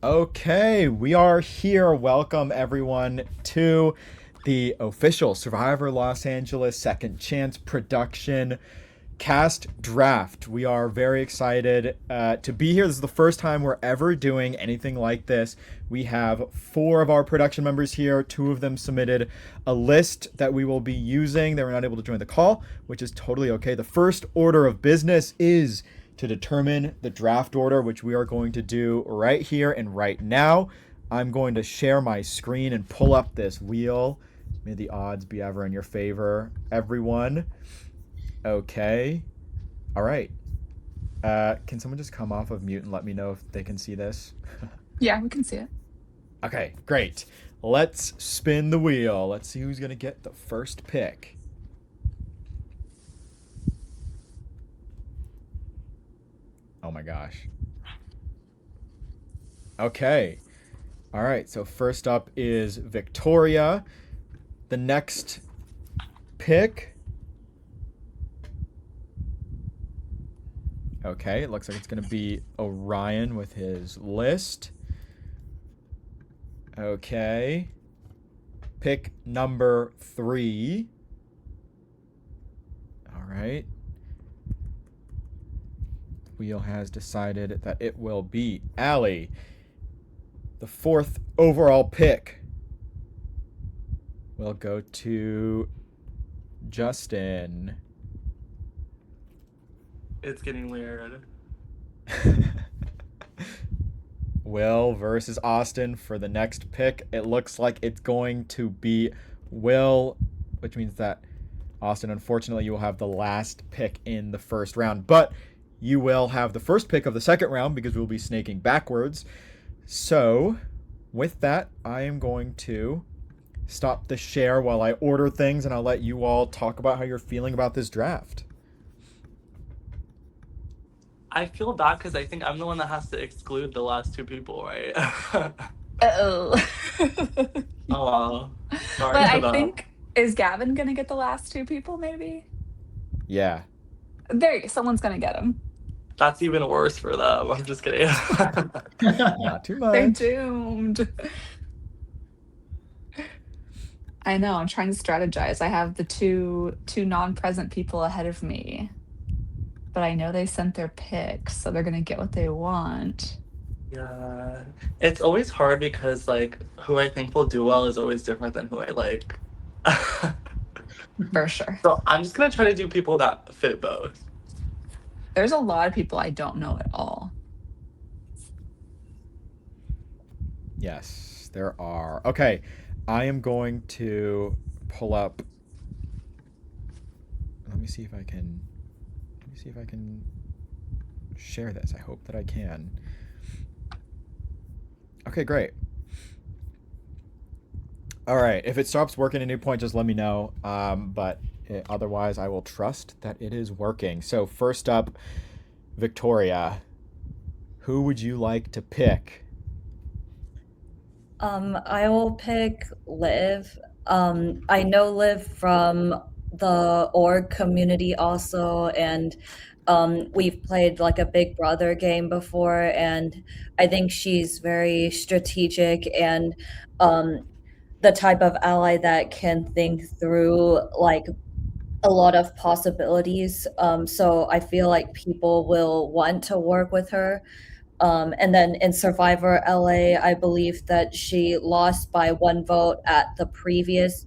Okay, we are here. Welcome everyone to the official Survivor Los Angeles Second Chance production cast draft. We are very excited to be here. This is the first time we're ever doing anything like this. We have four of our production members here. Two of them submitted a list that we will be using. They were not able to join the call, which is totally okay. The first order of business is to determine the draft order, which we are going to do right here and right now. I'm going to share my screen and pull up this wheel. May the odds be ever in your favor, everyone. Okay. All right. Can someone just come off of mute and let me know if they can see this? Yeah, we can see it. Okay, great. Let's spin the wheel. Let's see who's going to get the first pick. Oh my gosh. Okay. All right, so first up is Victoria. The next pick. Okay, it looks like it's going to be Orion with his list. Okay. Pick number 3. All right. Wheel has decided that it will be Allie. The 4th overall pick will go to Justin. It's getting weird. Will versus Austin for the next pick. It looks like it's going to be Will, which means that Austin, unfortunately, you will have the last pick in the first round. But you will have the first pick of the second round because we'll be snaking backwards. So, with that, I am going to stop the share while I order things, and I'll let you all talk about how you're feeling about this draft. I feel bad because I think I'm the one that has to exclude the last two people, right? Oh. Oh wow. But Sorry for I that. think, is Gavin gonna get the last two people, maybe? Yeah. There you go. Someone's gonna get him. That's even worse for them. I'm just kidding. Not too They're much. doomed. I know, I'm trying to strategize. I have the two non-present people ahead of me. But I know they sent their picks, so they're gonna get what they want. Yeah. It's always hard because like who I think will do well is always different than who I like. For sure. So I'm just gonna try to do people that fit both. There's a lot of people I don't know at all. Yes, there are. Okay, I am going to pull up. Let me see if I can. Let me see if I can share this. I hope that I can. Okay, great. All right, if it stops working at any point, just let me know. Otherwise, I will trust that it is working. So first up, Victoria. Who would you like to pick? I will pick Liv. I know Liv from the org community also, and we've played like a Big Brother game before, and I think she's very strategic and the type of ally that can think through like a lot of possibilities. So I feel like people will want to work with her. And then in Survivor LA, I believe that she lost by 1 vote at the previous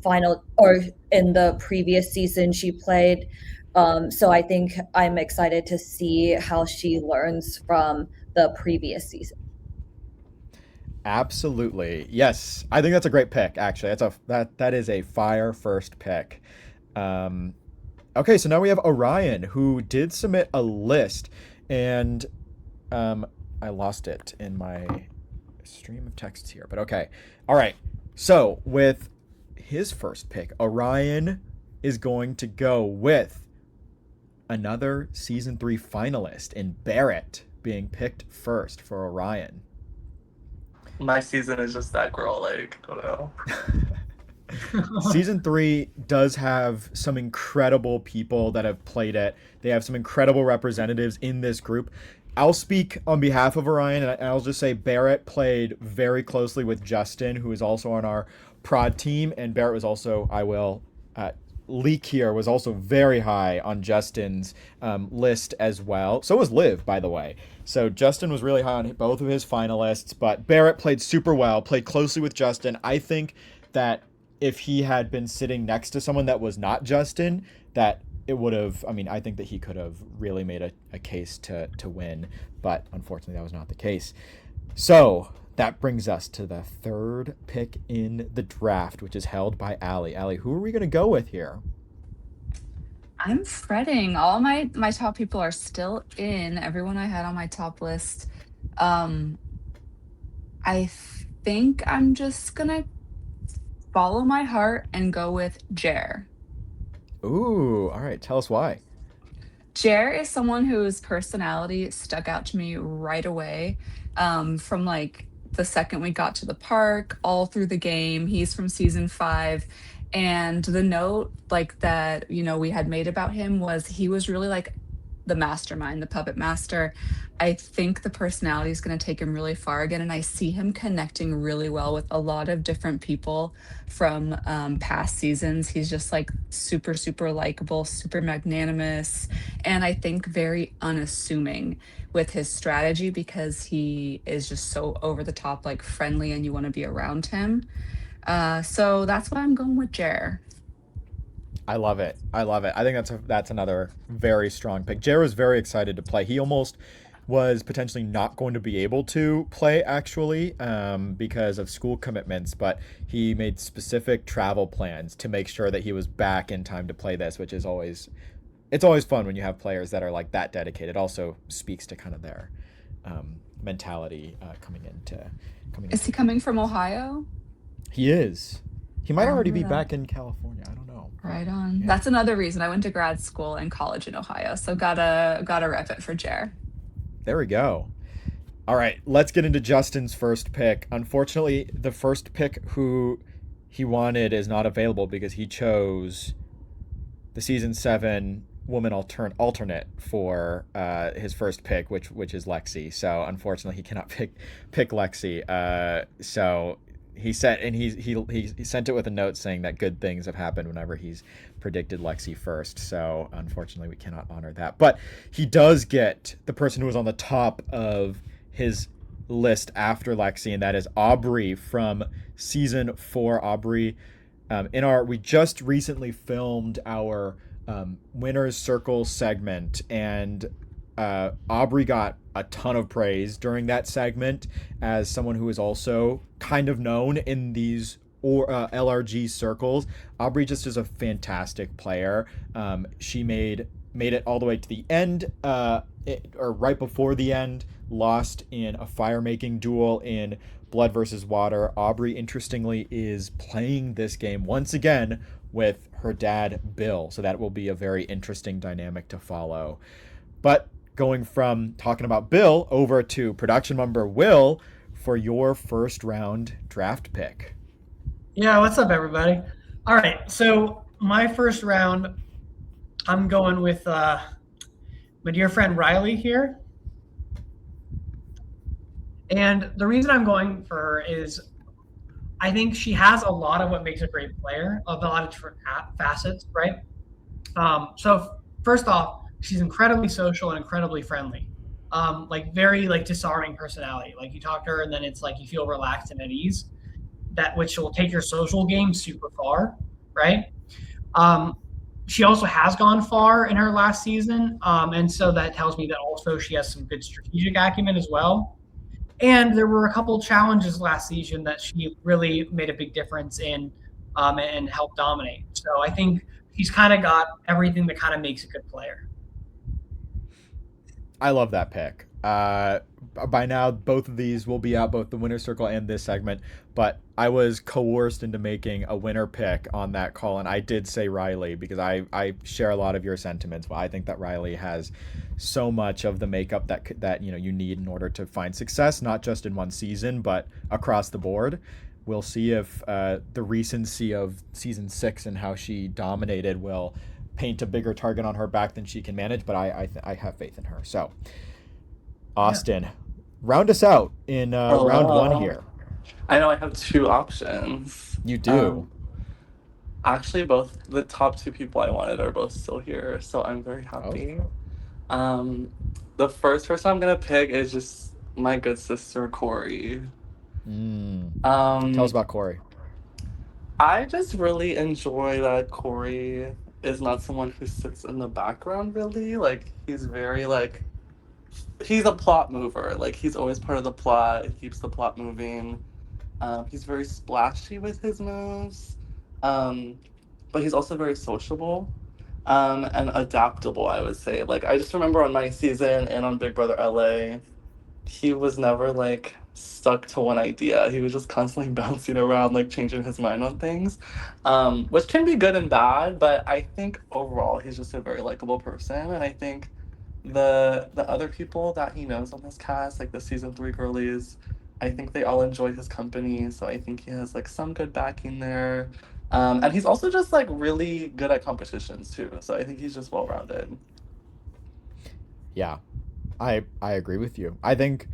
final, or in the previous season she played. So I think I'm excited to see how she learns from the previous season. Absolutely. Yes. I think that's a great pick, actually. That is a fire first pick. Um, okay, so now we have Orion, who did submit a list, and I lost it in my stream of texts here, but okay. All right. So with his first pick, Orion is going to go with another season 3 finalist in Barrett being picked first for Orion. My season is just that girl, like, I don't know. Season 3 does have some incredible people that have played it. They have some incredible representatives in this group. I'll speak on behalf of Orion, and I'll just say Barrett played very closely with Justin, who is also on our prod team, and Barrett was also, I will leak here, was also very high on Justin's list as well. So was Liv, by the way. So Justin was really high on both of his finalists, but Barrett played super well, played closely with Justin. I think that if he had been sitting next to someone that was not Justin, that it would have, I mean, I think that he could have really made a case to win, but unfortunately that was not the case. So that brings us to the third pick in the draft, which is held by Allie. Allie, who are we going to go with here? I'm fretting. All my top people are still in. Everyone I had on my top list. Um, I think I'm just gonna follow my heart and go with Jer. Ooh, all right. Tell us why. Jer is someone whose personality stuck out to me right away. From like the second we got to the park, all through the game. He's from season 5. And the note like that, we had made about him was he was really like the mastermind, the puppet master. I think the personality is going to take him really far again. And I see him connecting really well with a lot of different people from past seasons. He's just like super, super likable, super magnanimous, and I think very unassuming with his strategy because he is just so over the top, like friendly, and you want to be around him. So that's why I'm going with Jer. I love it. I love it. I think that's another very strong pick. Jer was very excited to play. He almost was potentially not going to be able to play actually because of school commitments, but he made specific travel plans to make sure that he was back in time to play this, which is always fun when you have players that are like that dedicated. It also speaks to kind of their mentality coming into. Is he coming from Ohio? He is. He might I already remember be that. back in California. I don't know. Right on. Yeah. That's another reason I went to grad school and college in Ohio. So gotta rep it for Jer. There we go. All right, let's get into Justin's first pick. Unfortunately, the first pick who he wanted is not available because he chose the season 7 woman alternate for his first pick, which is Lexie. So unfortunately, he cannot pick Lexie. So he said, and he sent it with a note saying that good things have happened whenever he's predicted Lexie first. So unfortunately, we cannot honor that. But he does get the person who was on the top of his list after Lexie, and that is Aubrey from season 4. Aubrey, we just recently filmed our Winners Circle segment, and Aubrey got a ton of praise during that segment as someone who is also kind of known in these LRG circles. Aubrey just is a fantastic player. She made it all the way to the end, or right before the end, lost in a fire-making duel in Blood versus Water. Aubrey, interestingly, is playing this game once again with her dad, Bill. So that will be a very interesting dynamic to follow. But going from talking about Bill over to production member Will for your first round draft pick. Yeah, what's up, everybody? All right, so my first round, I'm going with my dear friend Riley here. And the reason I'm going for her is I think she has a lot of what makes a great player, of a lot of different facets, right? So first off, she's incredibly social and incredibly friendly. Like very like disarming personality. Like you talk to her and then it's like you feel relaxed and at ease. That which will take your social game super far, right? She also has gone far in her last season, and so that tells me that also she has some good strategic acumen as well. And there were a couple challenges last season that she really made a big difference in and helped dominate. So I think she's kind of got everything that kind of makes a good player. I love that pick. By now, both of these will be out, both the winner circle and this segment. But I was coerced into making a winner pick on that call, and I did say Riley because I share a lot of your sentiments. But I think that Riley has so much of the makeup that you need in order to find success, not just in one season, but across the board. We'll see if the recency of season 6 and how she dominated will paint a bigger target on her back than she can manage. But I have faith in her. So Yeah. Austin, round us out in round one Hello. here. I know I have two options. You do. Actually, both the top two people I wanted are both still here, so I'm very Oh. happy. Um, the first person I'm gonna pick is just my good sister Corey. Tell us Um, about Corey. I just really enjoy that Corey is not someone who sits in the background really. Like he's very like he's a plot mover. Like he's always part of the plot. He keeps the plot moving. He's very splashy with his moves, um, but he's also very sociable and adaptable. I would say. Like I just remember on my season and on Big Brother LA, he was never like stuck to one idea. He was just constantly bouncing around, like changing his mind on things, which can be good and bad. But I think overall, he's just a very likable person, and I think the other people that he knows on this cast, like the season three girlies, I think they all enjoy his company. So I think he has like some good backing there. And he's also just like really good at competitions too. So I think he's just well rounded. Yeah, I agree with you. I think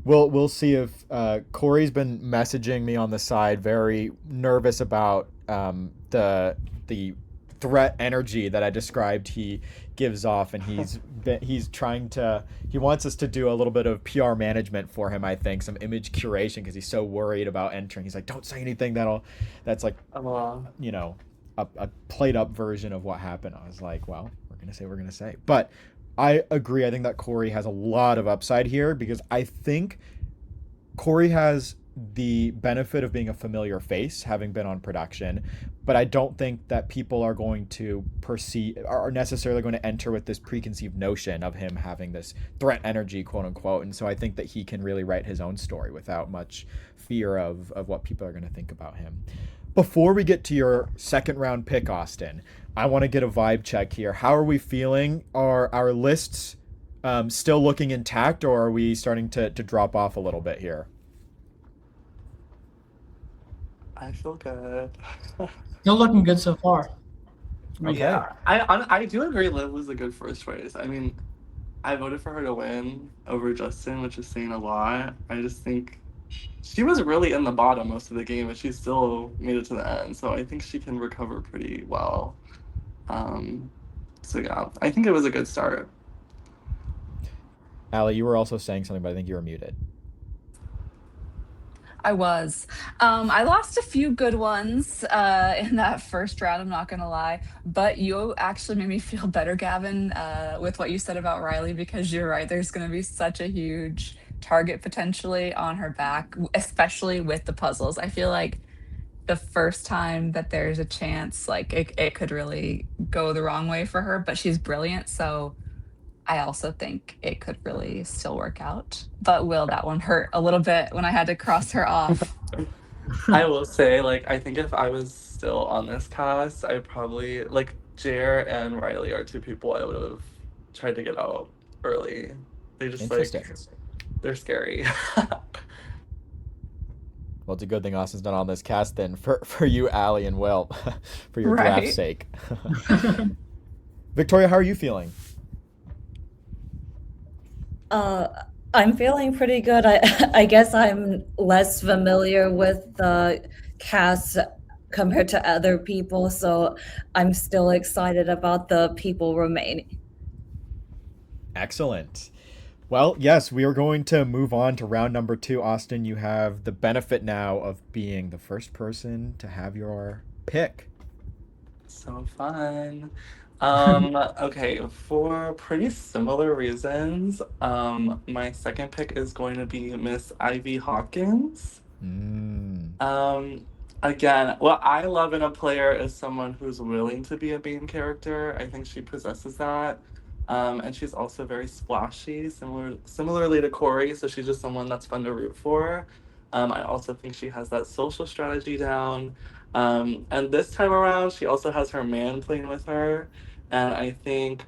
we'll see if Corey's been messaging me on the side, very nervous about the threat energy that I described he gives off, and he's trying to he wants us to do a little bit of PR management for him. I think some image curation because he's so worried about entering. He's like, don't say anything that's like Uh, a played up version of what happened. I was like, well, we're gonna say, but I agree. I think that Corey has a lot of upside here because I think Corey has the benefit of being a familiar face, having been on production, but I don't think that people are going to perceive are necessarily going to enter with this preconceived notion of him having this threat energy, quote unquote. And so I think that he can really write his own story without much fear of what people are going to think about him. Before we get to your second round pick, Austin, I want to get a vibe check here. How are we feeling? Are our lists still looking intact, or are we starting to drop off a little bit here? I feel good. Still looking good so far. Okay. Yeah, I do agree. Liv was a good first choice. I mean, I voted for her to win over Justin, which is saying a lot. I just think she was really in the bottom most of the game, but she still made it to the end. So I think she can recover pretty well. Um, so yeah, I think it was a good start. Allie, you were also saying something, but I think you were muted. I was. I lost a few good ones in that first round, I'm not going to lie. But you actually made me feel better, Gavin, with what you said about Riley, because you're right. There's going to be such a huge target potentially on her back, especially with the puzzles. I feel like the first time that there's a chance, like it could really go the wrong way for her, but she's brilliant. So I also think it could really still work out. But will that one hurt a little bit when I had to cross her off? I will say, like, I think if I was still on this cast, I probably like Jer and Riley are two people I would have tried to get out early. They just like Interesting. they're scary. Well, it's a good thing Austin's not on this cast then for you, Allie and Will, for your draft Right. sake. Victoria, how are you feeling? Uh, I'm feeling pretty good. I guess I'm less familiar with the cast compared to other people, so I'm still excited about the people remaining. Excellent. Well, yes, we are going to move on to round number two. Austin, you have the benefit now of being the first person to have your pick. So fun. Okay, for pretty similar reasons, my second pick is going to be Miss Ivy Hawkins. Mm. Again, what I love in a player is someone who's willing to be a main character. I think she possesses that. And she's also very splashy, similarly to Corey, so she's just someone that's fun to root for. I also think she has that social strategy down. And this time around, she also has her man playing with her. And I think,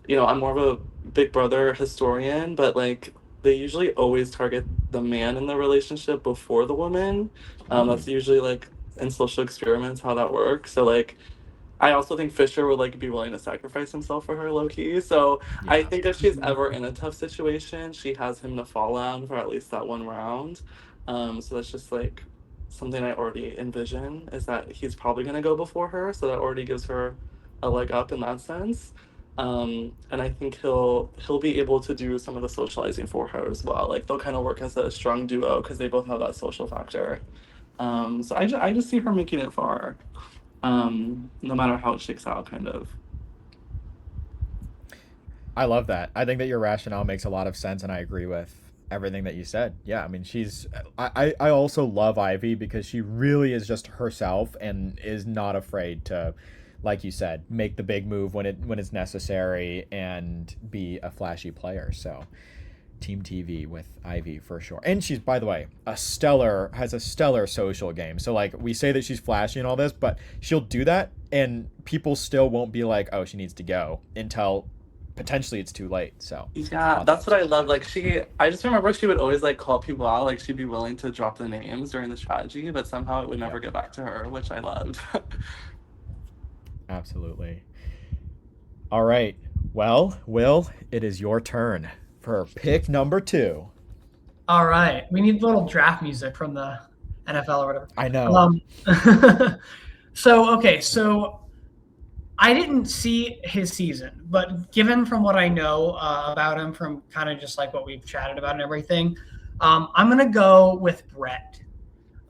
I'm more of a Big Brother historian, but like they usually always target the man in the relationship before the woman. That's usually like in social experiments how that works. So like I also think Fisher would like be willing to sacrifice himself for her, low key. So I Yeah. think if she's ever in a tough situation, she has him to fall on for at least that one round. So that's just like something I already envision is that he's probably gonna go before her, so that already gives her a leg up in that sense. And I think he'll be able to do some of the socializing for her as well. Like they'll kind of work as a strong duo because they both have that social factor. So I just see her making it far, no matter how it shakes out, kind of. I love that. I think that your rationale makes a lot of sense, and I agree with everything that you said. Yeah, I mean, she's. I also love Ivy because she really is just herself and is not afraid to, like you said, make the big move when it's necessary and be a flashy player. So, Team TV with Ivy for sure. And she's, by the way, has a stellar social game. So like we say that she's flashy and all this, but she'll do that and people still won't be like, oh, she needs to go until potentially it's too late. So Yeah, love that's that what I stuff. love. Like I just remember she would always like call people out. Like she'd be willing to drop the names during the strategy, but somehow it would never Yep, get back to her, which I loved. absolutely. All right. Well, Will, it is your turn for pick number two. All right, we need a little draft music from the NFL or whatever. I know. Um, so I didn't see his season, but given from what I know about him, from kind of just like what we've chatted about and everything, I'm gonna go with Brett.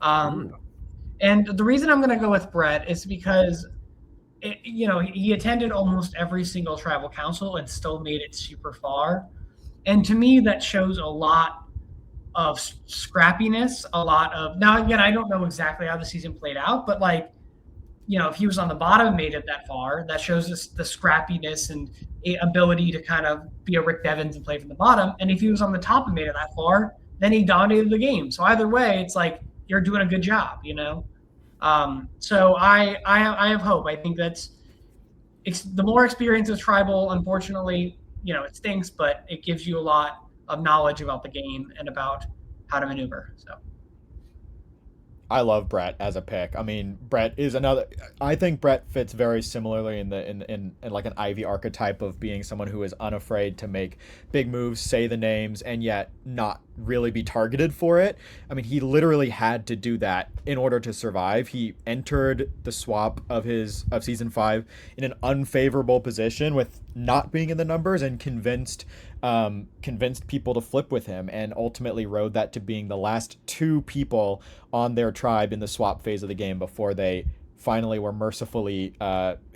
Um, Ooh. and the reason I'm gonna go with Brett is because he attended almost every single tribal council and still made it super far. And to me, that shows a lot of scrappiness, a lot of now again, I don't know exactly how the season played out, but like, if he was on the bottom and made it that far, that shows us the scrappiness and ability to kind of be a Rick Devens and play from the bottom. And if he was on the top and made it that far, then he dominated the game. So either way, it's like you're doing a good job. So I have hope. I think it's the more experience of tribal. Unfortunately, it stinks, but it gives you a lot of knowledge about the game and about how to maneuver. So I love Brett as a pick. I mean, Brett is another. I think Brett fits very similarly in like an Ivy archetype of being someone who is unafraid to make big moves, say the names, and yet not really be targeted for it. I mean, he literally had to do that in order to survive. He entered the swap of season 5 in an unfavorable position with not being in the numbers and convinced people to flip with him and ultimately rode that to being the last two people on their tribe in the swap phase of the game before they finally were mercifully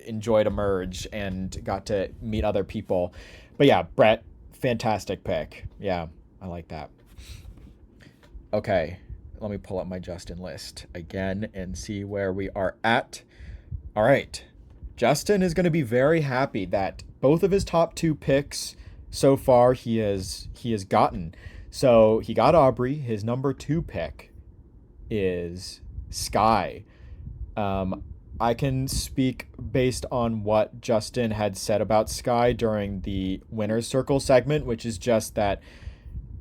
enjoyed a merge and got to meet other people. But yeah, Brett, fantastic pick. Yeah, I like that. Okay, let me pull up my Justin list again and see where we are at. All right. Justin is going to be very happy that both of his top two picks so far he has gotten. So he got Aubrey. His number two pick is Sky. Um, I can speak based on what Justin had said about Sky during the winner's circle segment, which is just that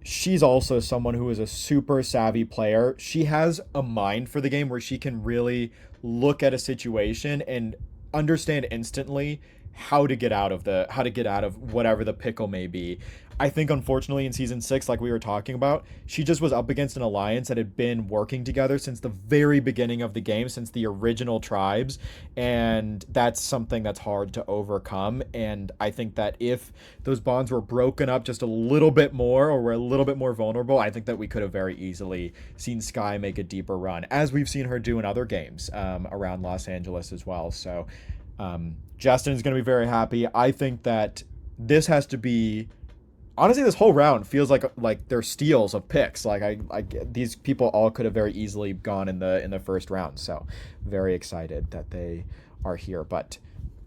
she's also someone who is a super savvy player. She has a mind for the game where she can really look at a situation and understand instantly how to get out of whatever the pickle may be. I think unfortunately in season 6, like we were talking about, she just was up against an alliance that had been working together since the very beginning of the game, since the original tribes, and that's something that's hard to overcome. And I think that if those bonds were broken up just a little bit more or were a little bit more vulnerable, I think that we could have very easily seen Sky make a deeper run, as we've seen her do in other games around Los Angeles as well. So Justin is going to be very happy. I think that this has to be, honestly, this whole round feels like they're steals of picks. Like these people all could have very easily gone in the first round. So very excited that they are here. But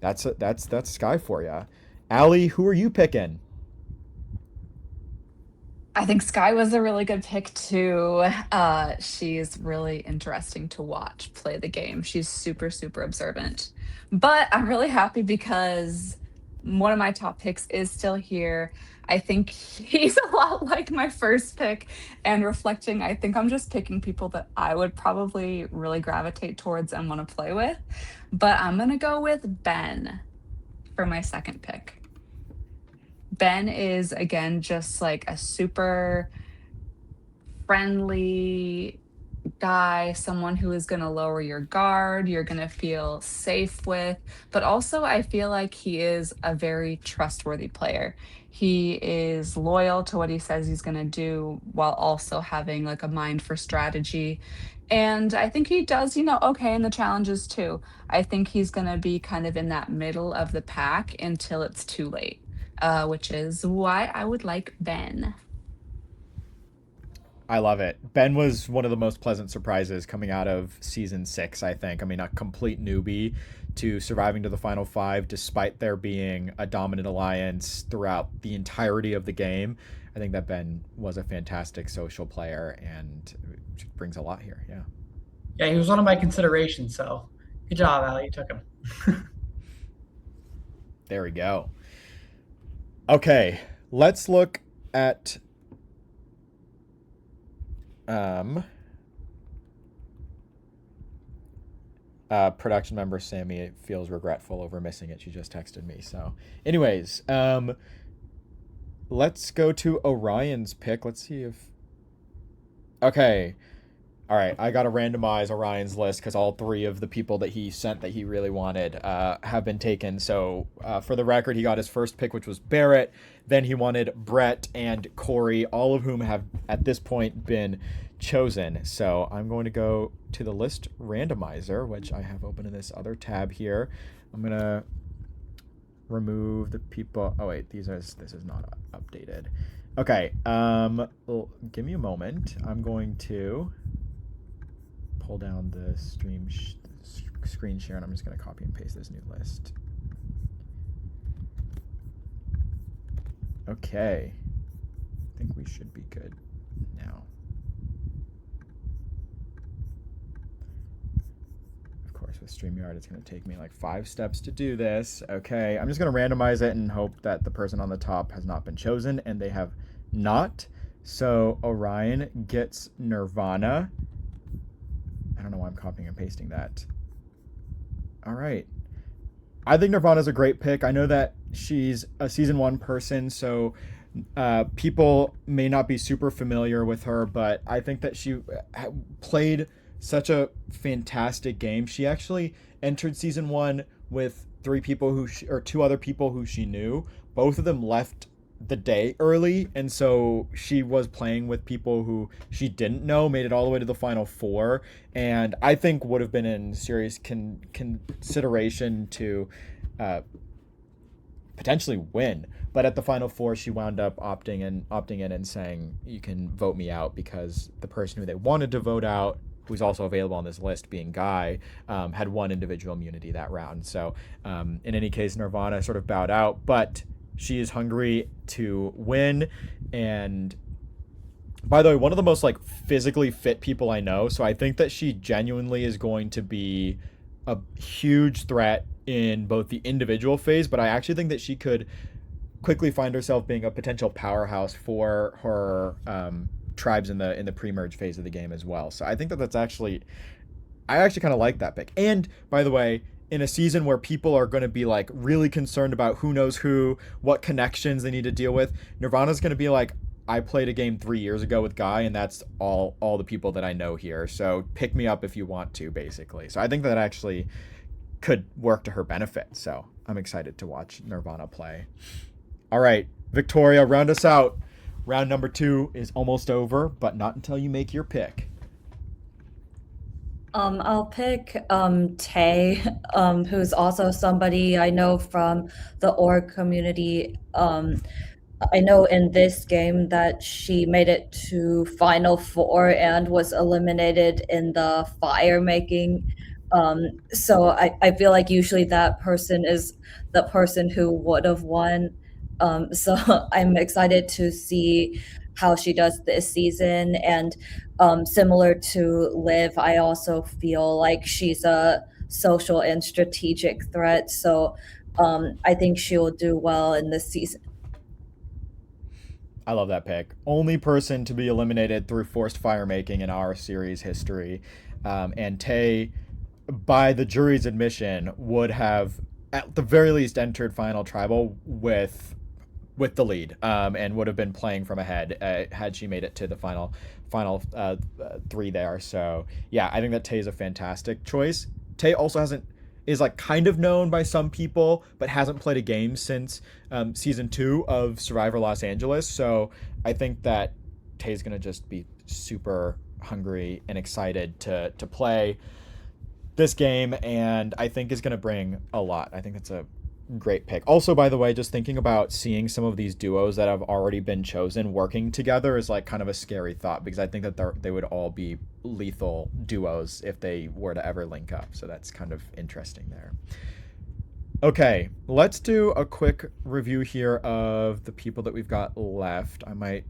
that's Sky for you. Allie, who are you picking? I think Sky was a really good pick too. She's really interesting to watch play the game. She's super, super observant. But I'm really happy because one of my top picks is still here. I think he's a lot like my first pick, and reflecting, I think I'm just picking people that I would probably really gravitate towards and want to play with. But I'm going to go with Ben for my second pick. Ben is, again, just like a super friendly guy, someone who is going to lower your guard, you're going to feel safe with. But also, I feel like he is a very trustworthy player. He is loyal to what he says he's going to do while also having like a mind for strategy. And I think he does, okay in the challenges too. I think he's going to be kind of in that middle of the pack until it's too late, which is why I would like Ben. I love it. Ben was one of the most pleasant surprises coming out of season 6, I think. I mean, a complete newbie to surviving to the final 5 despite there being a dominant alliance throughout the entirety of the game. I think that Ben was a fantastic social player and brings a lot here. Yeah. Yeah, he was one of my considerations, so good job, Ali. You took him. There we go. Okay, let's look at production member Sammy feels regretful over missing it. She just texted me. So anyways, let's go to Orion's pick. Let's see if... Okay. All right, I got to randomize Orion's list because all 3 of the people that he sent that he really wanted have been taken. So for the record, he got his first pick, which was Barrett. Then he wanted Brett and Corey, all of whom have at this point been chosen. So I'm going to go to the list randomizer, which I have open in this other tab here. I'm going to remove the people. Oh, wait, this is not updated. Okay, well, give me a moment. I'm going to pull down the screen share, and I'm just going to copy and paste this new list. Okay. I think we should be good now. Of course, with StreamYard, it's going to take me like 5 steps to do this. Okay, I'm just going to randomize it and hope that the person on the top has not been chosen, and they have not. So Orion gets Nirvana. I don't know why I'm copying and pasting that. All right. I think Nirvana's a great pick. I know that she's a season 1 person, so people may not be super familiar with her, but I think that she played such a fantastic game. She actually entered season 1 with 3 people or 2 other people who she knew. Both of them left the day early, and so she was playing with people who she didn't know, made it all the way to the final 4, and I think would have been in serious consideration to potentially win. But at the final 4, she wound up opting in and saying, you can vote me out, because the person who they wanted to vote out, who's also available on this list, being Guy, had 1 individual immunity that round. So in any case, Nirvana sort of bowed out, but she is hungry to win. And by the way, one of the most like physically fit people I know. So I think that she genuinely is going to be a huge threat in both the individual phase, but I actually think that she could quickly find herself being a potential powerhouse for her tribes in the pre-merge phase of the game as well. So I think that I actually kind of like that pick. And by the way, in a season where people are going to be like really concerned about who knows who, what connections they need to deal with, Nirvana's going to be like, I played a game 3 years ago with Guy, and that's all the people that I know here. So pick me up if you want to, basically. So I think that actually could work to her benefit. So I'm excited to watch Nirvana play. All right, Victoria, round us out. Round number 2 is almost over, but not until you make your pick. I'll pick Tay, who's also somebody I know from the org community. I know in this game that she made it to Final 4 and was eliminated in the fire making. So I feel like usually that person is the person who would have won. So I'm excited to see how she does this season. And similar to Liv, I also feel like she's a social and strategic threat. So I think she will do well in this season. I love that pick. Only person to be eliminated through forced fire making in our series history. And Tay, by the jury's admission, would have at the very least entered final tribal with the lead, and would have been playing from ahead had she made it to the final three there. So yeah, I think that Tay is a fantastic choice. Tay also hasn't is like kind of known by some people, but hasn't played a game since season 2 of Survivor Los Angeles. So I think that Tay's gonna just be super hungry and excited to play this game, and I think is gonna bring a lot. I think it's a great pick. Also, by the way, just thinking about seeing some of these duos that have already been chosen working together is like kind of a scary thought, because I think that they would all be lethal duos if they were to ever link up. So that's kind of interesting there. Okay, let's do a quick review here of the people that we've got left. I might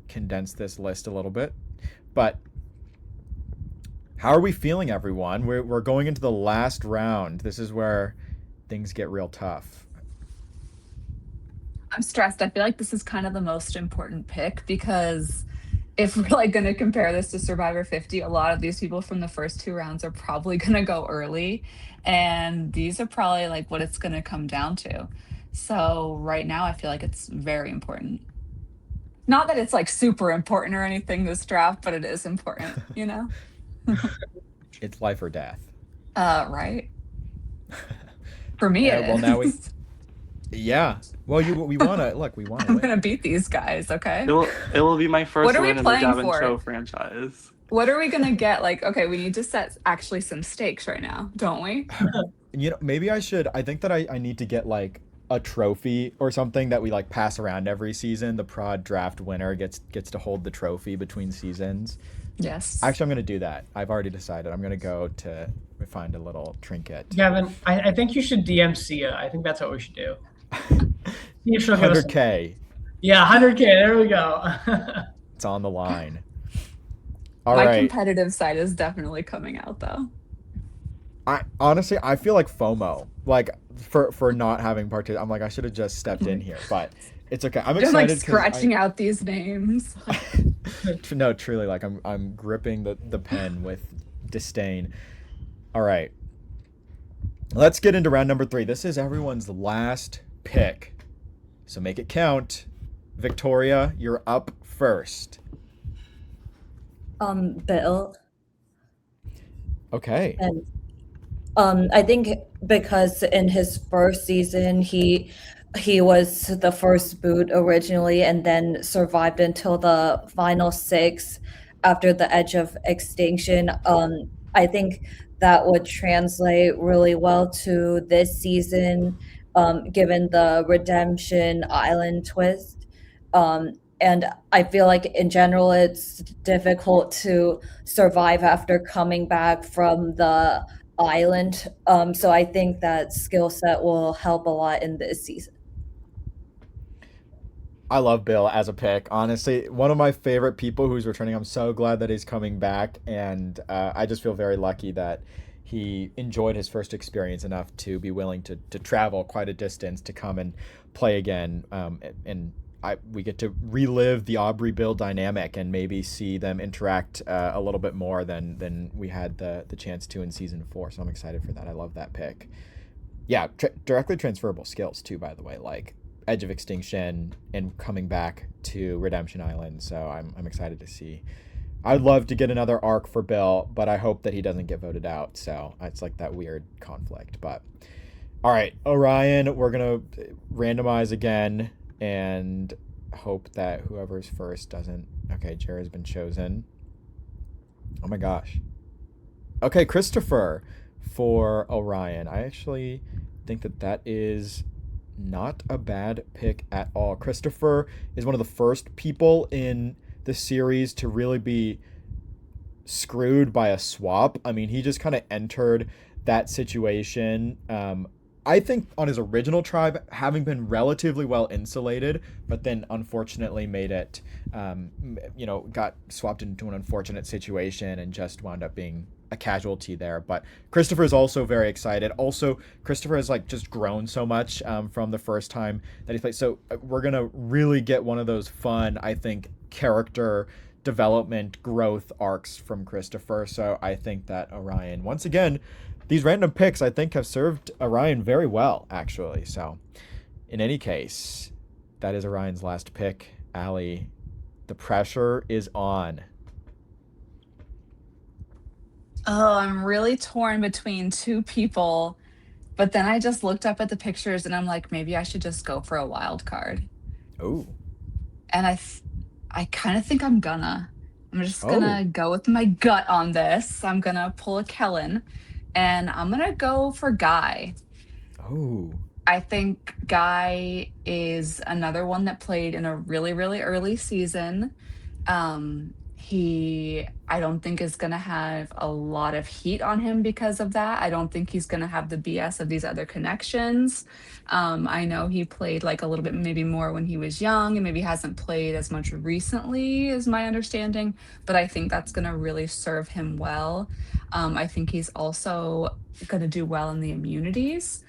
condense this list a little bit, but how are we feeling, everyone? We're going into the last round. This is where things get real tough. I'm stressed. I feel like this is kind of the most important pick, because if we're like going to compare this to Survivor 50, a lot of these people from the first 2 rounds are probably going to go early, and these are probably like what it's going to come down to. So right now I feel like it's very important. Not that it's like super important or anything, this draft, but it is important, you know? It's life or death. Right. For me, it well, is. now yeah. Well, we want to look. We want to. I'm gonna beat these guys. Okay. It will be my first What are we win in the playing Gavin for? Show franchise. What are we gonna get? Like, okay, we need to set actually some stakes right now, don't we? Maybe I should. I think that I need to get like a trophy or something that we like pass around every season. The prod draft winner gets to hold the trophy between seasons. Yes. Actually, I'm gonna do that. I've already decided. I'm gonna go to find a little trinket. Gavin, I think you should DM Sia. I think that's what we should do. 100K. Yeah, 100K. There we go. It's on the line. My competitive side is definitely coming out, though. I honestly feel like FOMO, like for not having participated. I'm like, I should have just stepped in here, but it's okay. I'm excited. I'm like scratching out these names. No, truly, like I'm gripping the pen with disdain. All right, let's get into round number 3. This is everyone's last pick, so make it count. Victoria, you're up first. Bill. Okay. And I think because in his first season he was the first boot originally, and then survived until the final 6 after the edge of extinction. I think that would translate really well to this season, given the Redemption Island twist. And I feel like in general it's difficult to survive after coming back from the island. So I think that skill set will help a lot in this season. I love Bill as a pick. Honestly, one of my favorite people who's returning. I'm so glad that he's coming back, and I just feel very lucky that he enjoyed his first experience enough to be willing to travel quite a distance to come and play again. And we get to relive the Aubrey Bill dynamic and maybe see them interact a little bit more than we had the chance to in season 4. So I'm excited for that. I love that pick. Yeah, directly transferable skills too, by the way, like Edge of Extinction and coming back to Redemption Island. So I'm excited to see. I'd love to get another arc for Bill, but I hope that he doesn't get voted out. So it's like that weird conflict. But all right, Orion, we're gonna randomize again and hope that whoever's first doesn't. Okay, Jared's been chosen. Oh my gosh. Okay, Christopher for Orion. I actually think that is not a bad pick at all. Christopher is one of the first people in the series to really be screwed by a swap. I mean, he just kind of entered that situation I think on his original tribe, having been relatively well insulated, but then unfortunately made it, got swapped into an unfortunate situation and just wound up being a casualty there. But Christopher is also very excited. Also, Christopher has like just grown so much from the first time that he played. So we're gonna really get one of those fun, I think, character development growth arcs from Christopher. So I think that Orion, once again, these random picks, I think, have served Orion very well, actually. So, in any case, that is Orion's last pick. Allie, the pressure is on. Oh, I'm really torn between two people, but then I just looked up at the pictures and I'm like, maybe I should just go for a wild card. Oh. And I kind of think I'm just Oh. gonna go with my gut on this. I'm gonna pull a Kellen, and I'm gonna go for Guy. Oh. I think Guy is another one that played in a really, really early season. I don't think is going to have a lot of heat on him because of that. I don't think he's going to have the BS of these other connections. I know he played like a little bit maybe more when he was young and maybe hasn't played as much recently, is my understanding, but I think that's going to really serve him well. I think he's also going to do well in the immunities,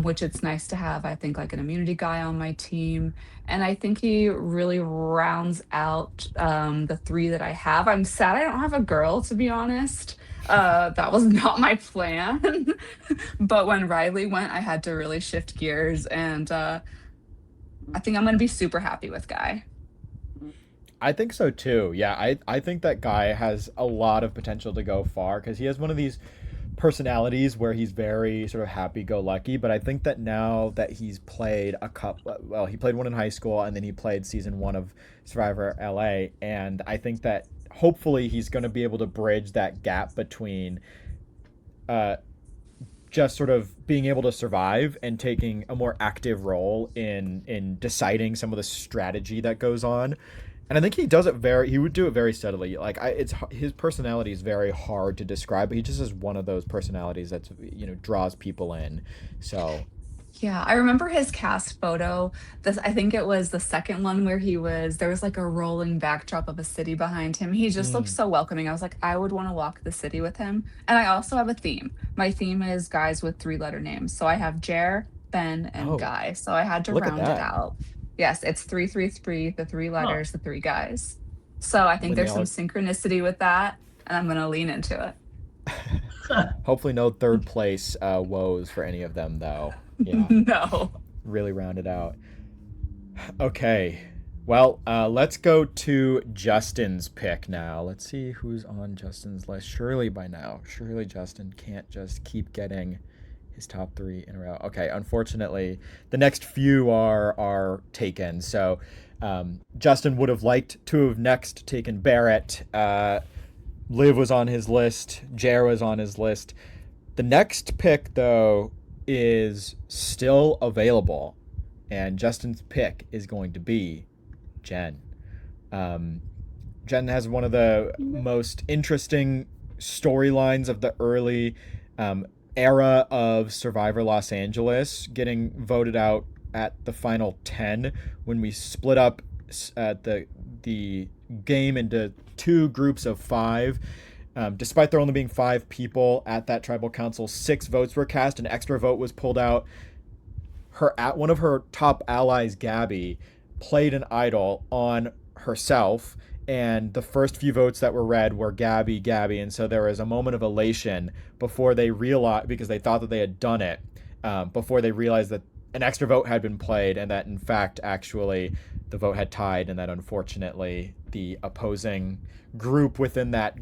which it's nice to have, I think, like an immunity guy on my team. And I think he really rounds out the three that I have. I'm sad I don't have a girl, to be honest. That was not my plan. But when Riley went, I had to really shift gears. And I think I'm going to be super happy with Guy. I think so too. Yeah, I think that Guy has a lot of potential to go far because he has one of these personalities where he's very sort of happy-go-lucky, but I think that now that he's played a couple, well, he played one in high school and then he played season 1 of Survivor LA, and I think that hopefully he's going to be able to bridge that gap between just sort of being able to survive and taking a more active role in deciding some of the strategy that goes on. And I think he would do it very steadily. Like his personality is very hard to describe, but he just has one of those personalities that's, draws people in. So Yeah, I remember his cast photo. I think it was the second one where there was like a rolling backdrop of a city behind him. He just looked so welcoming. I was like, I would want to walk the city with him. And I also have a theme. My theme is guys with 3-letter names. So I have Jer, Ben, and Guy. So I had to look at round it that. out. Yes, it's 333, the 3 letters, the 3 guys. So I think there's some synchronicity with that, and I'm gonna lean into it. Hopefully no third place woes for any of them, though. Yeah. No. Really round it out. Okay. Well, let's go to Justin's pick now. Let's see who's on Justin's list. Surely Justin can't just keep getting his top 3 in a row. Okay, unfortunately, the next few are taken. So Justin would have liked to have next taken Barrett. Liv was on his list. Jer was on his list. The next pick, though, is still available. And Justin's pick is going to be Jen. Jen has one of the most interesting storylines of the early era of Survivor Los Angeles, getting voted out at the final 10 when we split up the game into 2 groups of 5. Despite there only being 5 people at that tribal council, 6 votes were cast. An extra vote was pulled out. One of her top allies, Gabby, played an idol on herself, and the first few votes that were read were Gabby, and so there was a moment of elation before they realized, because they thought that they had done it, before they realized that an extra vote had been played and that in fact actually the vote had tied, and that unfortunately the opposing group within that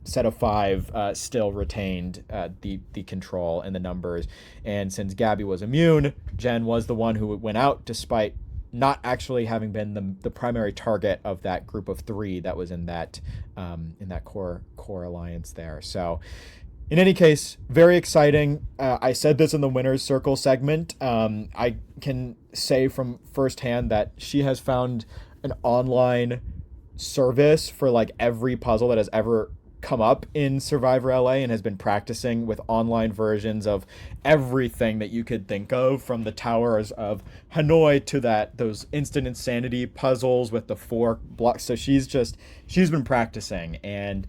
set of 5 still retained the control and the numbers. And since Gabby was immune, Jen was the one who went out despite not actually having been the primary target of that group of 3 that was in that core alliance there. So in any case, very exciting. I said this in the winner's circle segment. I can say from firsthand that she has found an online service for like every puzzle that has ever come up in Survivor LA and has been practicing with online versions of everything that you could think of, from the towers of Hanoi to those instant insanity puzzles with the 4 blocks. So she's been practicing, and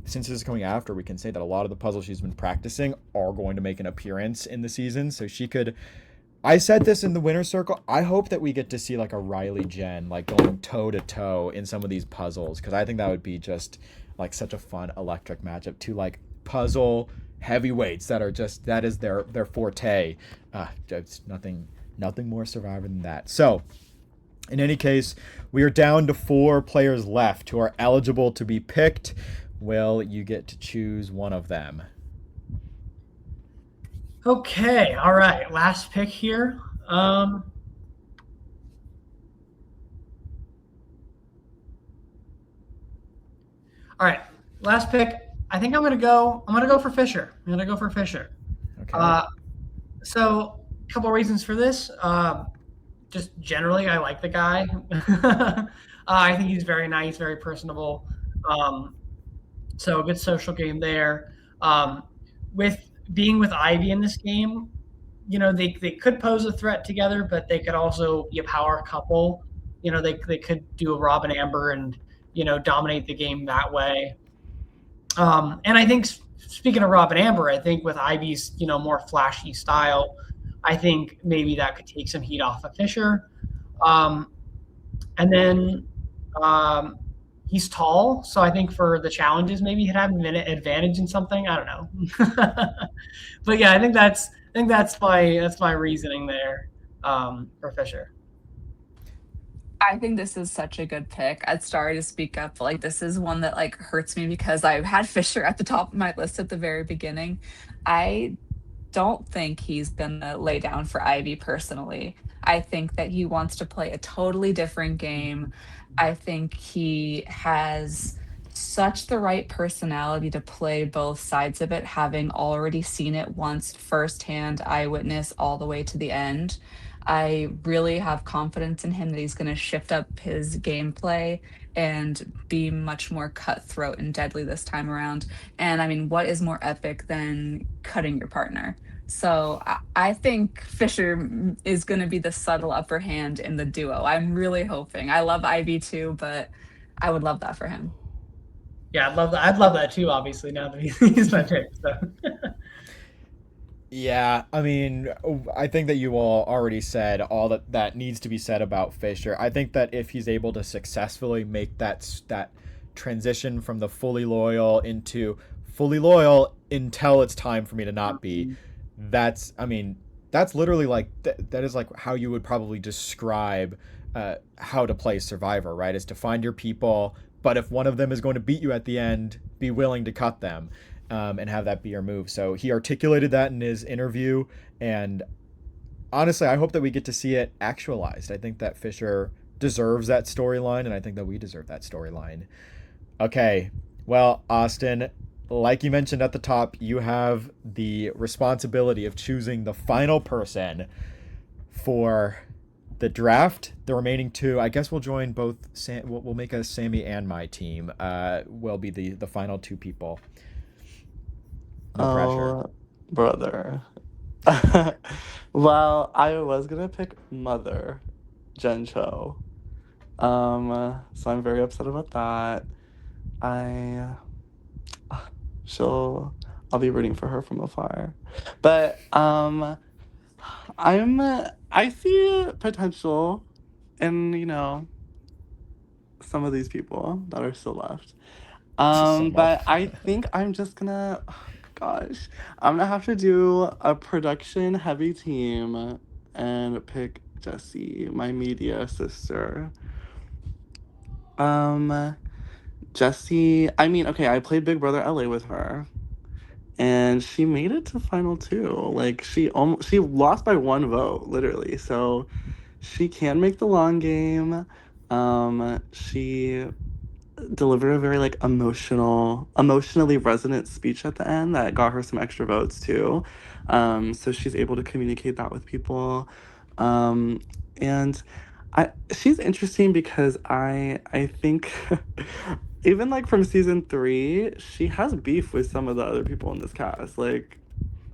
since this is coming after, we can say that a lot of the puzzles she's been practicing are going to make an appearance in the season. So she could. I said this in the winner's circle. I hope that we get to see like a Riley Jen like going toe to toe in some of these puzzles, because I think that would be just like such a fun electric matchup. To like puzzle heavyweights that is their forte. Just nothing more Survivor than that. So in any case, we are down to 4 players left who are eligible to be picked. Will you get to choose one of them? Okay, all right. Last pick here. All right, last pick. I think I'm gonna go for Fisher. Okay. So a couple reasons for this. Just generally, I like the guy. I think he's very nice, very personable. So a good social game there. With being with Ivy in this game, they could pose a threat together, but they could also be a power couple. They could do a Rob and Amber and dominate the game that way. And I think, speaking of Rob and Amber, I think with Ivy's more flashy style, I think maybe that could take some heat off of Fisher. And then he's tall, so I think for the challenges, maybe he'd have an advantage in something. I don't know. But yeah, I think that's my reasoning there for Fisher. I think this is such a good pick. I'm sorry to speak up, but like this is one that like hurts me because I had Fisher at the top of my list at the very beginning. I don't think he's gonna lay down for Ivy personally. I think that he wants to play a totally different game. I think he has such the right personality to play both sides of it, having already seen it once firsthand, eyewitness all the way to the end. I really have confidence in him that he's going to shift up his gameplay and be much more cutthroat and deadly this time around. And I mean, what is more epic than cutting your partner? So I think Fisher is going to be the subtle upper hand in the duo. I'm really hoping. I love Ivy too, but I would love that for him. Yeah, I'd love that too. Obviously, now that he's my pick. So. Yeah, I mean, I think that you all already said all that needs to be said about Fisher. I think that if he's able to successfully make that transition from the fully loyal into fully loyal until it's time for me to not be, that's literally like that is like how you would probably describe how to play Survivor, right? Is to find your people, but if one of them is going to beat you at the end, be willing to cut them. And have that be your move. So he articulated that in his interview, and honestly, I hope that we get to see it actualized. I think that Fisher deserves that storyline, and I think that we deserve that storyline. Okay, well, Austin, like you mentioned at the top, you have the responsibility of choosing the final person for the draft. The remaining 2, I guess we'll join both. We'll make a Sammy and my team. Will be the final 2 people. No pressure. Brother. Well, I was gonna pick Mother, Jen Cho. So I'm very upset about that. I'll be rooting for her from afar. But I see potential in, some of these people that are still left. But I think I'm just gonna, gosh, I'm gonna have to do a production heavy team and pick Jessie, my media sister. Jessie, okay, I played Big Brother LA with her, and she made it to final 2. Like she lost by 1 vote, literally. So she can make the long game. She delivered a very like emotionally resonant speech at the end that got her some extra votes too. So she's able to communicate that with people. And she's interesting because I think even like from season 3, she has beef with some of the other people in this cast. Like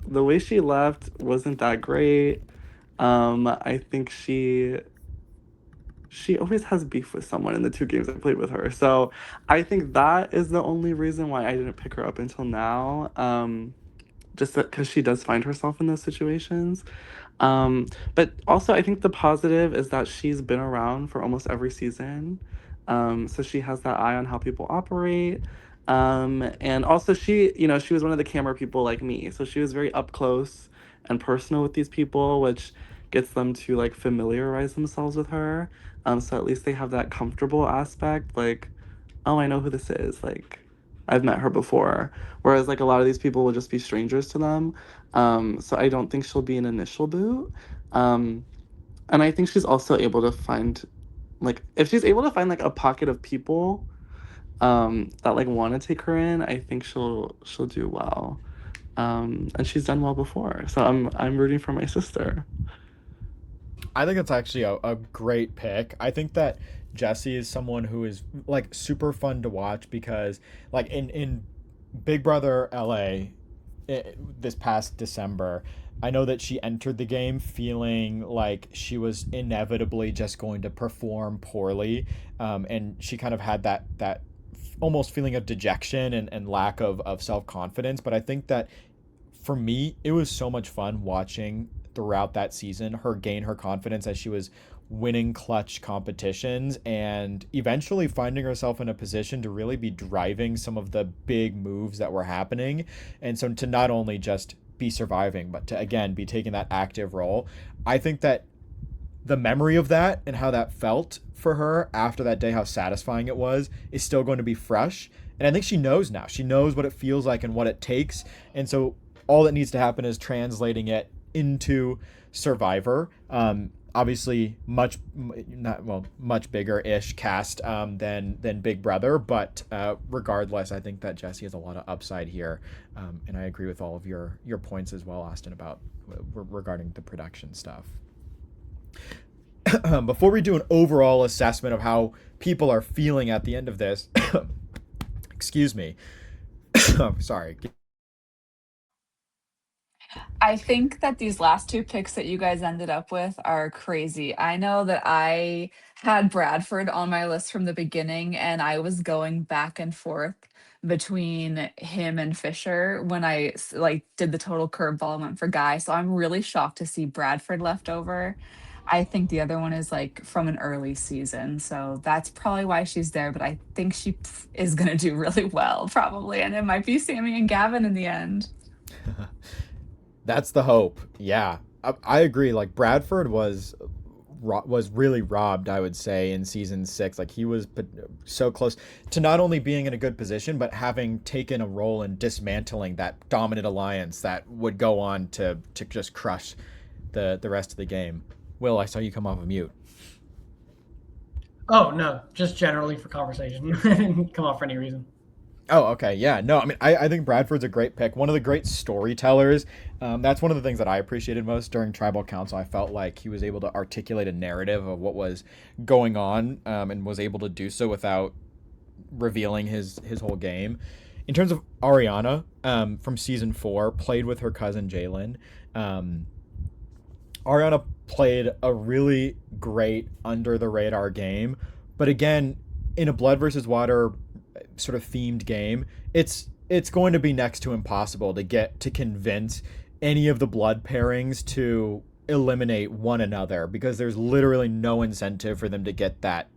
the way she left wasn't that great. I think she always has beef with someone in the 2 games I played with her. So I think that is the only reason why I didn't pick her up until now. Just because she does find herself in those situations. Um, but also, I think the positive is that she's been around for almost every season. So she has that eye on how people operate. And also, she was one of the camera people like me. So she was very up close and personal with these people, which gets them to like familiarize themselves with her. So at least they have that comfortable aspect. Like, oh, I know who this is. Like, I've met her before. Whereas, like, a lot of these people will just be strangers to them. So I don't think she'll be an initial boot. Um, and I think she's also able to find, like, if she's able to find like a pocket of people that like want to take her in, I think she'll do well. And she's done well before, so I'm rooting for my sister. I think it's actually a great pick. I think that Jesse is someone who is like super fun to watch because like in Big Brother LA this past December, I know that she entered the game feeling like she was inevitably just going to perform poorly, and she kind of had that almost feeling of dejection and lack of self confidence. But I think that for me, it was so much fun watching throughout that season her gain her confidence as she was winning clutch competitions and eventually finding herself in a position to really be driving some of the big moves that were happening. And so to not only just be surviving, but to again be taking that active role, I think that the memory of that and how that felt for her after that day, how satisfying it was, is still going to be fresh. And I think she knows now. She knows what it feels like and what it takes. And so all that needs to happen is translating it into Survivor. Obviously, much bigger ish cast than Big Brother, but regardless, I think that Jesse has a lot of upside here, and I agree with all of your points as well, Austin, about regarding the production stuff. Before we do an overall assessment of how people are feeling at the end of this, excuse me, sorry. I think that these last two picks that you guys ended up with are crazy. I know that I had Bradford on my list from the beginning, and I was going back and forth between him and Fisher when like did the total curveball and went for Guy. So I'm really shocked to see Bradford left over. I think the other one is like from an early season, so that's probably why she's there. But I think she is gonna do really well, probably, and it might be Sammy and Gavin in the end. That's the hope. Yeah, I agree. Like Bradford was really robbed, I would say, in season 6. Like he was so close to not only being in a good position, but having taken a role in dismantling that dominant alliance that would go on to just crush the rest of the game. Will, I saw you come off of mute. Oh no, just generally for conversation. I didn't come off for any reason. Oh, okay. Yeah. No, I mean, I think Bradford's a great pick. One of the great storytellers. That's one of the things that I appreciated most during Tribal Council. I felt like he was able to articulate a narrative of what was going on, and was able to do so without revealing his whole game. In terms of Arianna, from season 4, played with her cousin Jalen. Um, Ariana played a really great under the radar game, but again, in a blood versus water sort of themed game, it's going to be next to impossible to get to convince any of the blood pairings to eliminate one another because there's literally no incentive for them to get that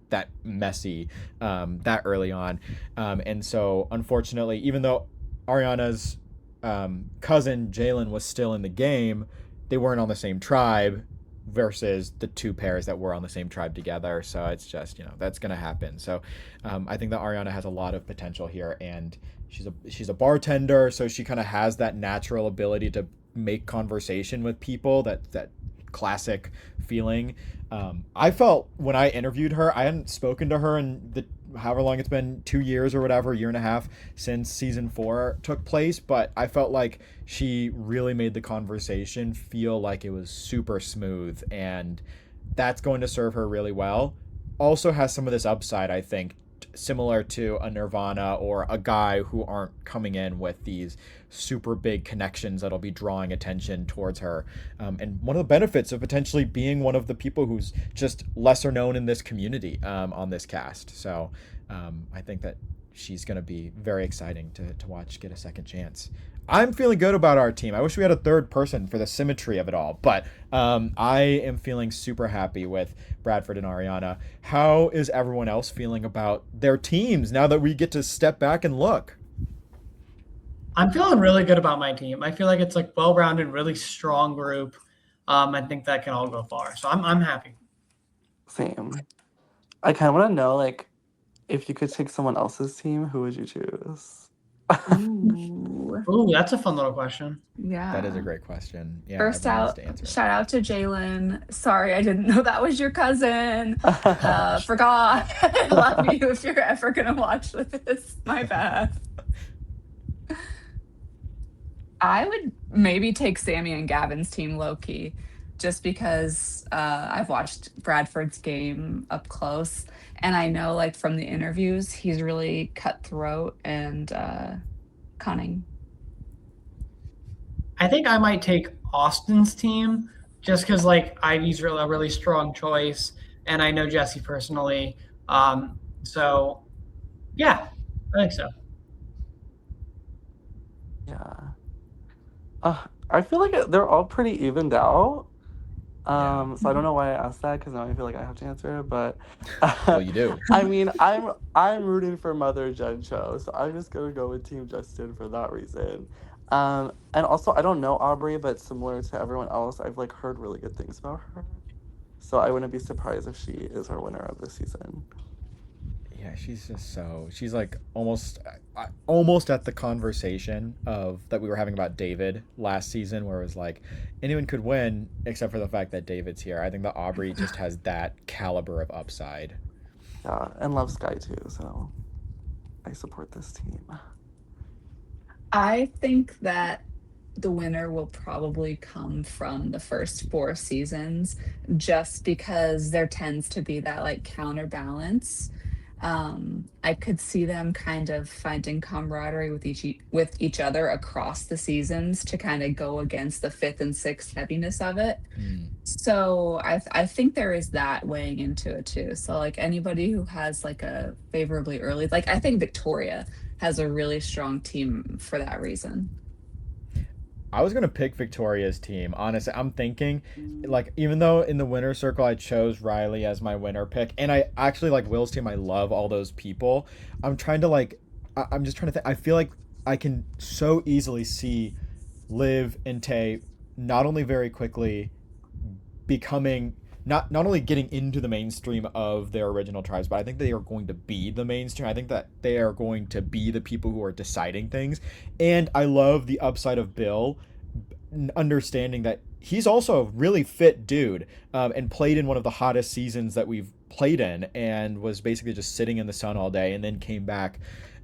messy that early on, and so unfortunately, even though Ariana's cousin Jalen was still in the game, they weren't on the same tribe versus the two pairs that were on the same tribe together. So it's just, that's going to happen. So I think that Ariana has a lot of potential here, and she's a bartender, so she kind of has that natural ability to make conversation with people, that classic feeling. I felt when I interviewed her, I hadn't spoken to her in the however long it's been, 2 years or whatever, year and a half since season 4 took place, but I felt like she really made the conversation feel like it was super smooth, and that's going to serve her really well. Also has some of this upside, I think, similar to a Nirvana or a guy who aren't coming in with these super big connections that'll be drawing attention towards her. And one of the benefits of potentially being one of the people who's just lesser known in this community on this cast. So I think that she's going to be very exciting to watch get a second chance. I'm feeling good about our team. I wish we had a third person for the symmetry of it all, but I am feeling super happy with Bradford and Arianna. How is everyone else feeling about their teams now that we get to step back and look? I'm feeling really good about my team. I feel like it's like well-rounded, really strong group. I think that can all go far. So I'm happy. Same. I kind of want to know, like, if you could take someone else's team, who would you choose? Ooh. Ooh, that's a fun little question. Yeah. That is a great question. Yeah, First everyone needs out, to answer it. shout out to Jalen. Sorry, I didn't know that was your cousin. Forgot. I love you if you're ever going to watch this. My bad. I would maybe take Sammy and Gavin's team low-key, just because I've watched Bradford's game up close, and I know, like, from the interviews, he's really cutthroat and cunning. I think I might take Austin's team just because, like, Ivy's really a really strong choice, and I know Jesse personally. So, yeah, I think so. Yeah. I feel like they're all pretty evened out. So I don't know why I asked that, because now I feel like I have to answer it, but Well, you do. I mean, I'm rooting for Mother Jen Cho, so I'm just gonna go with Team Justin for that reason. And also, I don't know Aubrey, but similar to everyone else, I've like heard really good things about her. So I wouldn't be surprised if she is our winner of this season. Yeah, she's like almost at the conversation of that we were having about David last season, where it was like anyone could win except for the fact that David's here. I think that Aubrey just has that caliber of upside. Yeah, and love Sky too, so I support this team. I think that the winner will probably come from the first 4 seasons, just because there tends to be that, like, counterbalance. I could see them kind of finding camaraderie with each other across the seasons to kind of go against the 5th and 6th heaviness of it. So I think there is that weighing into it too. So, like, anybody who has like a favorably early, like, I think Victoria has a really strong team for that reason. I was gonna pick Victoria's team. Honestly, I'm thinking, like, even though in the winner circle I chose Riley as my winner pick, and I actually like Will's team. I love all those people. I'm trying to like, I'm just trying to think. I feel like I can so easily see Liv and Tay not only very quickly becoming not only getting into the mainstream of their original tribes, but I think they are going to be the mainstream. I think that they are going to be the people who are deciding things. And I love the upside of Bill, understanding that he's also a really fit dude, and played in one of the hottest seasons that we've played in, and was basically just sitting in the sun all day, and then came back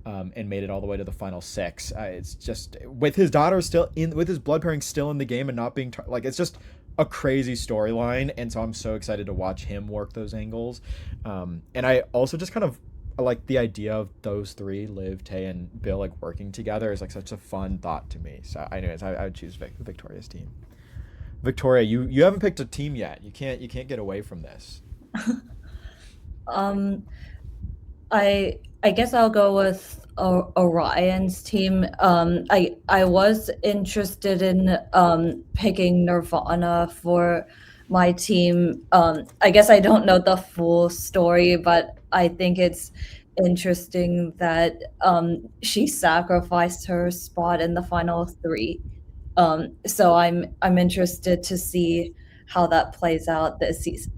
and made it all the way to the final 6. It's just with his daughter still in, with his blood pairing still in the game and not being like, it's just a crazy storyline, and so I'm so excited to watch him work those angles. And I also just kind of like the idea of those 3, Liv, Tay, and Bill, like working together is like such a fun thought to me. So anyways, I would choose Victoria's team. Victoria, you haven't picked a team yet. You can't get away from this. I guess I'll go with Orion's team. I was interested in picking Nirvana for my team. I guess I don't know the full story, but I think it's interesting that she sacrificed her spot in the final 3. So I'm interested to see how that plays out this season.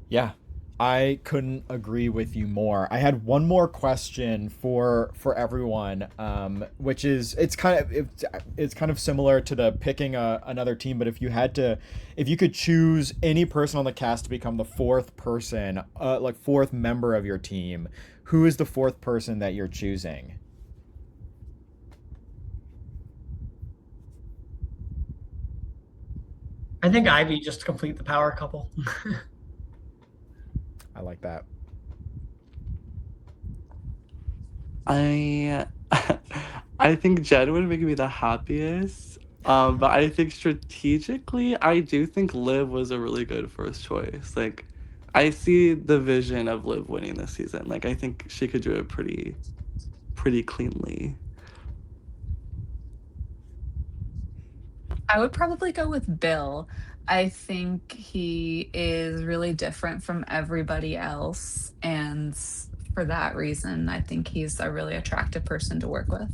Yeah, I couldn't agree with you more. I had one more question for everyone, which is it's kind of similar to the picking another team. But if you could choose any person on the cast to become the 4th person, like 4th member of your team, who is the 4th person that you're choosing? I think Ivy just to complete the power couple. I like that. I I think Jen would make me the happiest. But I think strategically, I do think Liv was a really good first choice. Like, I see the vision of Liv winning this season. Like, I think she could do it pretty cleanly. I would probably go with Bill. I think he is really different from everybody else. And for that reason, I think he's a really attractive person to work with.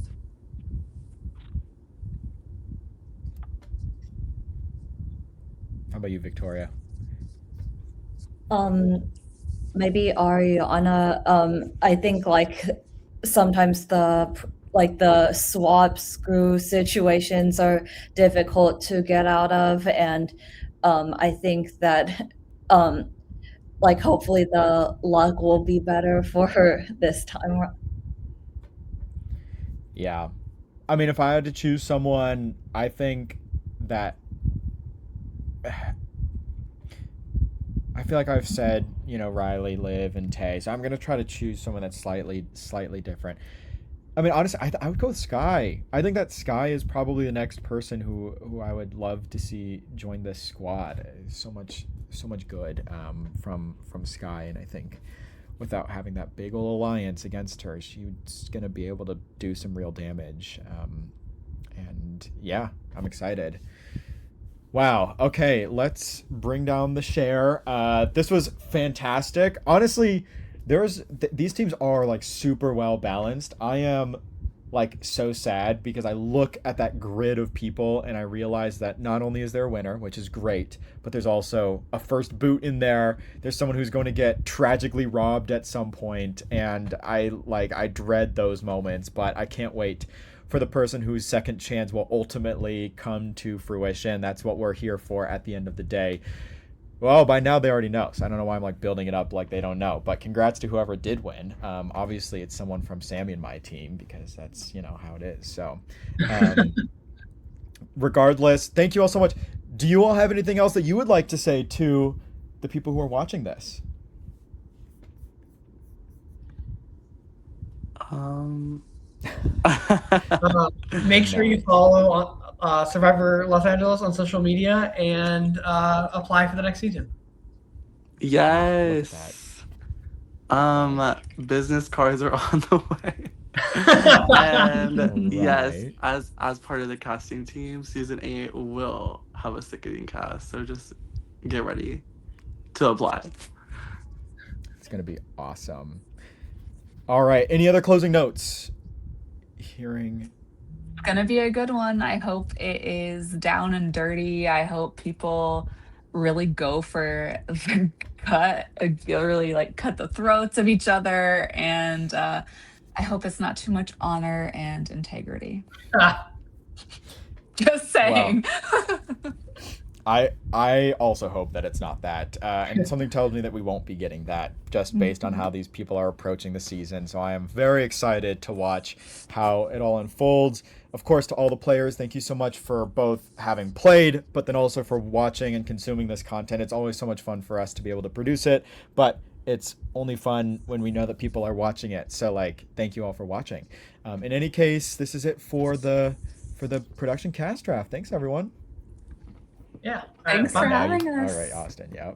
How about you, Victoria? Maybe Arianna. I think like sometimes the swap screw situations are difficult to get out of, and I think that like hopefully the luck will be better for her this time. Yeah. I mean, if I had to choose someone, I think that I feel like I've said, Riley, Liv, and Tay. So I'm gonna try to choose someone that's slightly different. I mean, honestly, I would go with Sky. I think that Sky is probably the next person who I would love to see join this squad. So much good from Sky, and I think without having that big old alliance against her, she's gonna be able to do some real damage. And yeah, I'm excited. Wow. Okay, let's bring down the share. This was fantastic. Honestly, these teams are like super well balanced. I am like so sad because I look at that grid of people and I realize that not only is there a winner, which is great, but there's also a first boot in there. There's someone who's going to get tragically robbed at some point, and I dread those moments, but I can't wait for the person whose second chance will ultimately come to fruition. That's what we're here for at the end of the day. Well, by now they already know, so I don't know why I'm like building it up like they don't know. But congrats to whoever did win. Obviously, it's someone from Sammy and my team because that's how it is. So, regardless, thank you all so much. Do you all have anything else that you would like to say to the people who are watching this? Make sure you follow Survivor Los Angeles on social media and apply for the next season. Yes. Business cards are on the way. And yes, as part of the casting team, season 8 will have a sickening cast. So just get ready to apply. It's gonna be awesome. All right. Any other closing notes? It's gonna be a good one. I hope it is down and dirty. I hope people really go for the cut, really like cut the throats of each other, and I hope it's not too much honor and integrity. Just saying. Wow. I also hope that it's not that, and something tells me that we won't be getting that just based on how these people are approaching the season. So I am very excited to watch how it all unfolds. Of course, to all the players, thank you so much for both having played, but then also for watching and consuming this content. It's always so much fun for us to be able to produce it, but it's only fun when we know that people are watching it. So thank you all for watching. In any case, this is it for the production cast draft. Thanks everyone. Yeah. Thanks for having us. All right, Austin. Yeah.